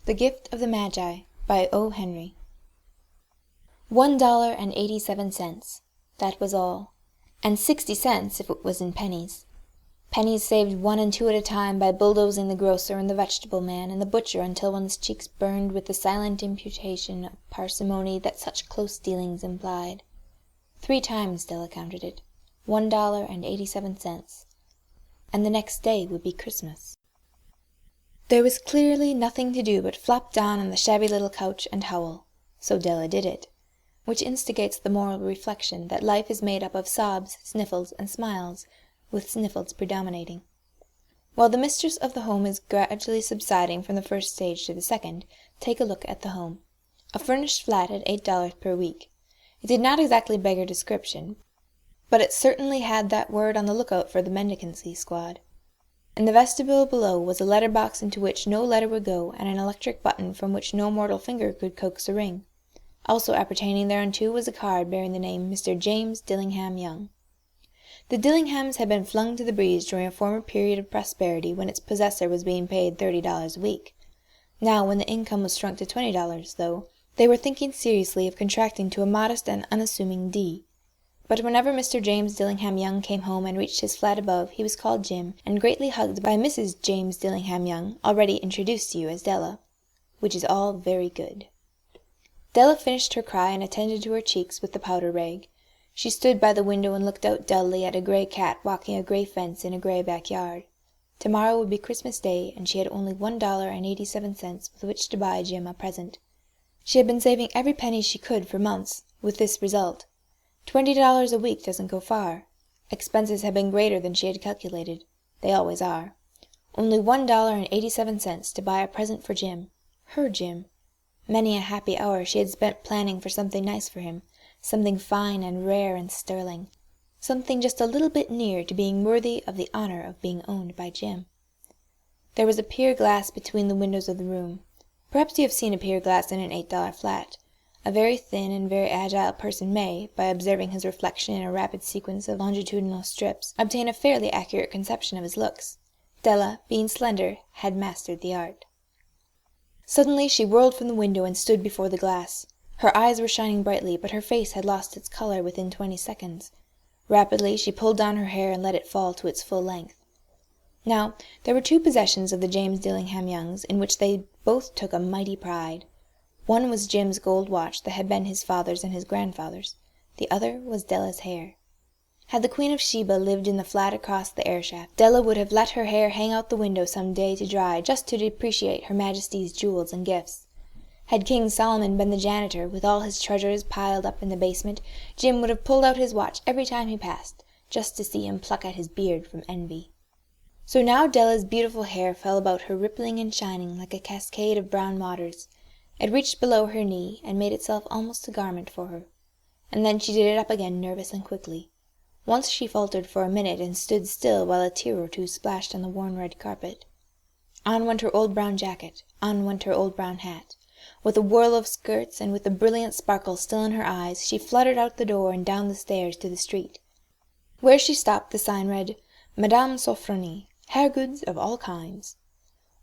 The Gift of the Magi by O. Henry. $1.87. That was all, and 60 cents if it was in pennies. Pennies saved 1 and 2 at a time by bulldozing the grocer and the vegetable man and the butcher until one's cheeks burned with the silent imputation of parsimony that such close dealings implied. 3 times Della counted it, $1.87, and the next day would be Christmas. There was clearly nothing to do but flop down on the shabby little couch and howl, so Della did it, which instigates the moral reflection that life is made up of sobs, sniffles, and smiles, with sniffles predominating. While the mistress of the home is gradually subsiding from the first stage to the second, take a look at the home. A furnished flat at $8 per week. It did not exactly beggar description, but it certainly had that word on the lookout for the mendicancy squad. In the vestibule below was a letter-box into which no letter would go, and an electric button from which no mortal finger could coax a ring. Also appertaining thereunto was a card bearing the name Mr. James Dillingham Young. The Dillinghams had been flung to the breeze during a former period of prosperity when its possessor was being paid $30 a week. Now, when the income was shrunk to $20, though, they were thinking seriously of contracting to a modest and unassuming D. But whenever Mr. James Dillingham Young came home and reached his flat above, he was called Jim, and greatly hugged by Mrs. James Dillingham Young, already introduced to you as Della, which is all very good. Della finished her cry and attended to her cheeks with the powder rag. She stood by the window and looked out dully at a gray cat walking a gray fence in a gray backyard. Tomorrow would be Christmas Day, and she had only $1.87 with which to buy Jim a present. She had been saving every penny she could for months, with this result. $20 a week doesn't go far. Expenses had been greater than she had calculated. They always are. Only $1.87 to buy a present for Jim. Her Jim. Many a happy hour she had spent planning for something nice for him, something fine and rare and sterling, something just a little bit near to being worthy of the honor of being owned by Jim. There was a pier glass between the windows of the room. Perhaps you have seen a pier glass in an $8 flat. A very thin and very agile person may, by observing his reflection in a rapid sequence of longitudinal strips, obtain a fairly accurate conception of his looks. Della, being slender, had mastered the art. Suddenly she whirled from the window and stood before the glass. Her eyes were shining brightly, but her face had lost its color within 20 seconds. Rapidly she pulled down her hair and let it fall to its full length. Now, there were 2 possessions of the James Dillingham Youngs in which they both took a mighty pride. One was Jim's gold watch that had been his father's and his grandfather's. The other was Della's hair. Had the Queen of Sheba lived in the flat across the air shaft, Della would have let her hair hang out the window some day to dry, just to depreciate Her Majesty's jewels and gifts. Had King Solomon been the janitor, with all his treasures piled up in the basement, Jim would have pulled out his watch every time he passed, just to see him pluck at his beard from envy. So now Della's beautiful hair fell about her rippling and shining like a cascade of brown waters. It reached below her knee, and made itself almost a garment for her. And then she did it up again nervous and quickly. Once she faltered for a minute and stood still while a tear or two splashed on the worn red carpet. On went her old brown jacket, on went her old brown hat. With a whirl of skirts, and with the brilliant sparkle still in her eyes, she fluttered out the door and down the stairs to the street. Where she stopped the sign read, Madame Sofronie, hair goods of all kinds.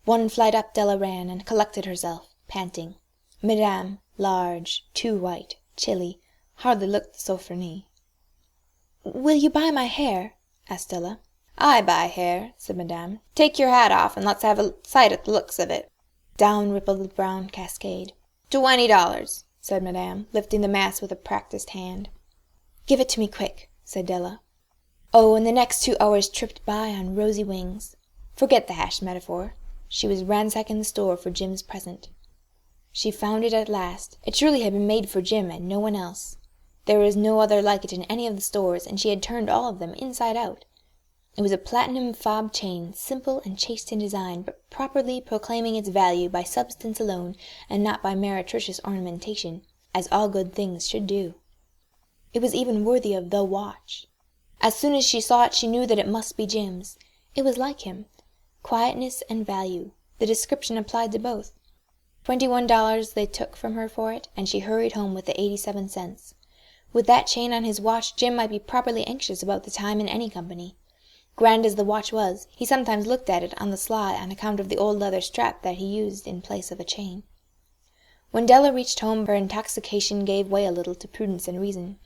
1 flight up Della ran, and collected herself, panting. Madame, large, too white, chilly, hardly looked the Sofronie. "Will you buy my hair?" asked Della. "I buy hair," said Madame. "Take your hat off, and let's have a sight at the looks of it." Down rippled the brown cascade. $20, said Madame, lifting the mass with a practised hand. "Give it to me quick," said Della. Oh, and the next 2 hours tripped by on rosy wings. Forget the hash metaphor. She was ransacking the store for Jim's present. She found it at last. It surely had been made for Jim and no one else. There was no other like it in any of the stores, and she had turned all of them inside out. It was a platinum fob chain, simple and chaste in design, but properly proclaiming its value by substance alone, and not by meretricious ornamentation, as all good things should do. It was even worthy of the watch. As soon as she saw it, she knew that it must be Jim's. It was like him. Quietness and value. The description applied to both. $21 they took from her for it, and she hurried home with the 87 cents. With that chain on his watch, Jim might be properly anxious about the time in any company. Grand as the watch was, he sometimes looked at it on the sly on account of the old leather strap that he used in place of a chain. When Della reached home, her intoxication gave way a little to prudence and reason.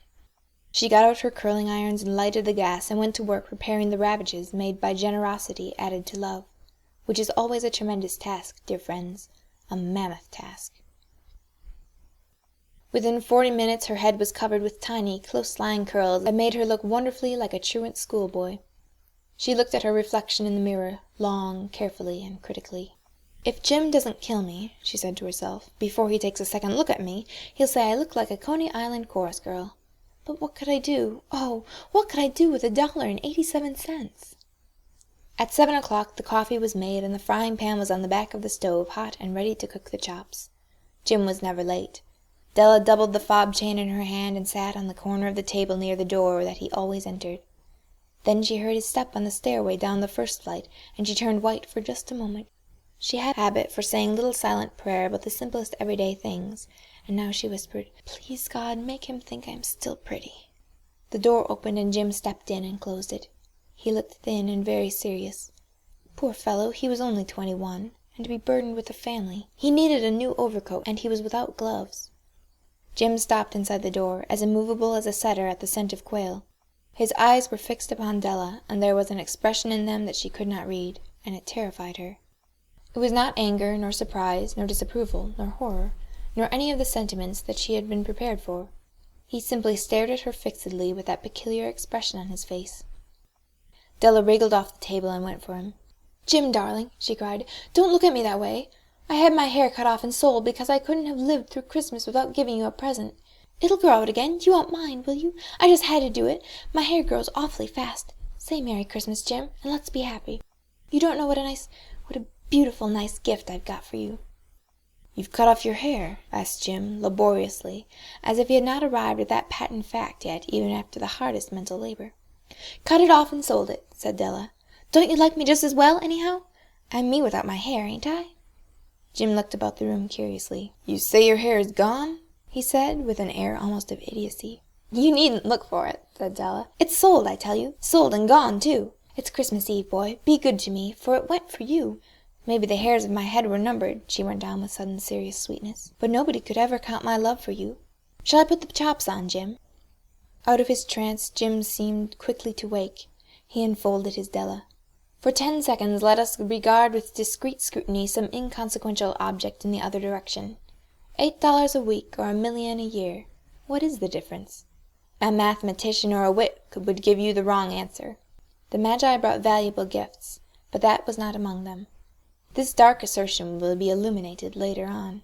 She got out her curling irons and lighted the gas and went to work repairing the ravages made by generosity added to love, which is always a tremendous task, dear friends, a mammoth task. Within 40 minutes her head was covered with tiny, close-lying curls that made her look wonderfully like a truant schoolboy. She looked at her reflection in the mirror, long, carefully, and critically. "If Jim doesn't kill me," she said to herself, "before he takes a second look at me, he'll say I look like a Coney Island chorus girl. But what could I do? Oh, what could I do with $1.87? At 7 o'clock the coffee was made and the frying pan was on the back of the stove, hot and ready to cook the chops. Jim was never late. Della doubled the fob chain in her hand and sat on the corner of the table near the door that he always entered. Then she heard his step on the stairway down the first flight, and she turned white for just a moment. She had a habit for saying little silent prayer about the simplest everyday things, and now she whispered, "Please, God, make him think I'm still pretty." The door opened and Jim stepped in and closed it. He looked thin and very serious. Poor fellow, he was only 21, and to be burdened with a family. He needed a new overcoat, and he was without gloves. Jim stopped inside the door, as immovable as a setter at the scent of quail. His eyes were fixed upon Della, and there was an expression in them that she could not read, and it terrified her. It was not anger, nor surprise, nor disapproval, nor horror, nor any of the sentiments that she had been prepared for. He simply stared at her fixedly with that peculiar expression on his face. Della wriggled off the table and went for him. "Jim, darling," she cried, "don't look at me that way. I had my hair cut off and sold because I couldn't have lived through Christmas without giving you a present. It'll grow out again. You won't mind, will you? I just had to do it. My hair grows awfully fast. Say Merry Christmas, Jim, and let's be happy. You don't know what a beautiful, nice gift I've got for you." "You've cut off your hair?" asked Jim, laboriously, as if he had not arrived at that patent fact yet, even after the hardest mental labor. "Cut it off and sold it," said Della. "Don't you like me just as well, anyhow? I'm me without my hair, ain't I?" Jim looked about the room curiously. "You say your hair is gone?" he said, with an air almost of idiocy. "You needn't look for it," said Della. "It's sold, I tell you. Sold and gone, too. It's Christmas Eve, boy. Be good to me, for it went for you. Maybe the hairs of my head were numbered," she went on with sudden serious sweetness, "but nobody could ever count my love for you. Shall I put the chops on, Jim?" Out of his trance Jim seemed quickly to wake. He enfolded his Della. "For 10 seconds let us regard with discreet scrutiny some inconsequential object in the other direction. $8 a week or $1,000,000 a year. What is the difference? A mathematician or a wit would give you the wrong answer. The Magi brought valuable gifts, but that was not among them. This dark assertion will be illuminated later on."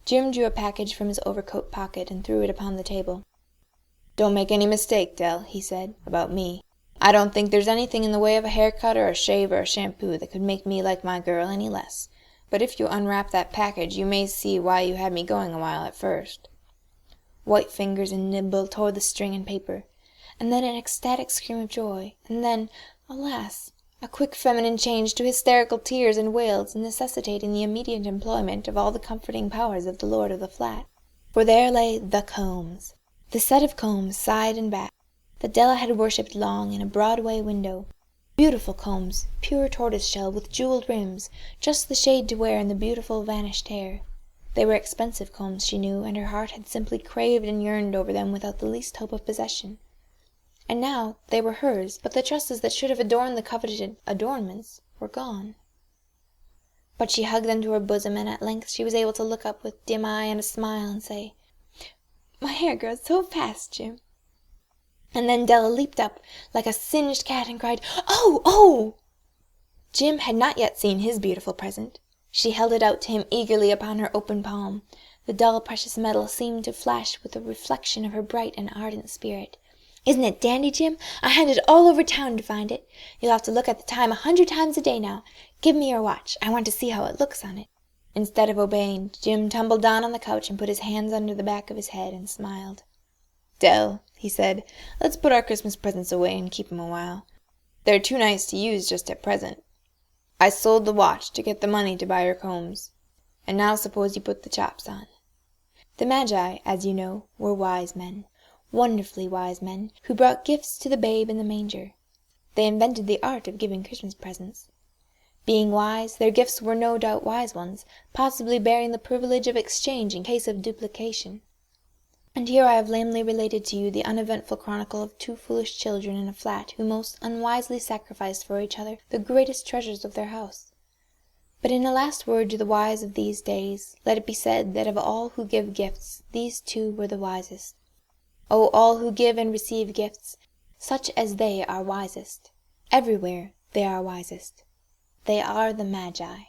Jim drew a package from his overcoat pocket and threw it upon the table. "Don't make any mistake, Dell," he said, "about me. I don't think there's anything in the way of a haircut or a shave or a shampoo that could make me like my girl any less. But if you unwrap that package you may see why you had me going a while at first." White fingers and nimble tore the string and paper, and then an ecstatic scream of joy, and then, alas, a quick feminine change to hysterical tears and wails, necessitating the immediate employment of all the comforting powers of the lord of the flat. For there lay the combs, the set of combs side and back, that Della had worshipped long in a Broadway window. Beautiful combs, pure tortoise-shell with jeweled rims, just the shade to wear in the beautiful vanished hair. They were expensive combs, she knew, and her heart had simply craved and yearned over them without the least hope of possession. And now they were hers, but the tresses that should have adorned the coveted adornments were gone. But she hugged them to her bosom, and at length she was able to look up with dim eye and a smile and say, "My hair grows so fast, Jim." And then Della leaped up like a singed cat and cried, "Oh, oh!" Jim had not yet seen his beautiful present. She held it out to him eagerly upon her open palm. The dull precious metal seemed to flash with the reflection of her bright and ardent spirit. "Isn't it dandy, Jim? I hunted all over town to find it. You'll have to look at the time 100 times a day now. Give me your watch. I want to see how it looks on it." Instead of obeying, Jim tumbled down on the couch and put his hands under the back of his head and smiled. "Dell," he said, "let's put our Christmas presents away and keep 'em a while. They're too nice to use just at present. I sold the watch to get the money to buy your combs. And now suppose you put the chops on." The Magi, as you know, were wise men, wonderfully wise men, who brought gifts to the babe in the manger. they invented the art of giving Christmas presents. Being wise, their gifts were no doubt wise ones, possibly bearing the privilege of exchange in case of duplication. And here I have lamely related to you the uneventful chronicle of two foolish children in a flat who most unwisely sacrificed for each other the greatest treasures of their house. But in a last word to the wise of these days, let it be said that of all who give gifts, these two were the wisest. O all who give and receive gifts, such as they are wisest. Everywhere they are wisest. They are the Magi.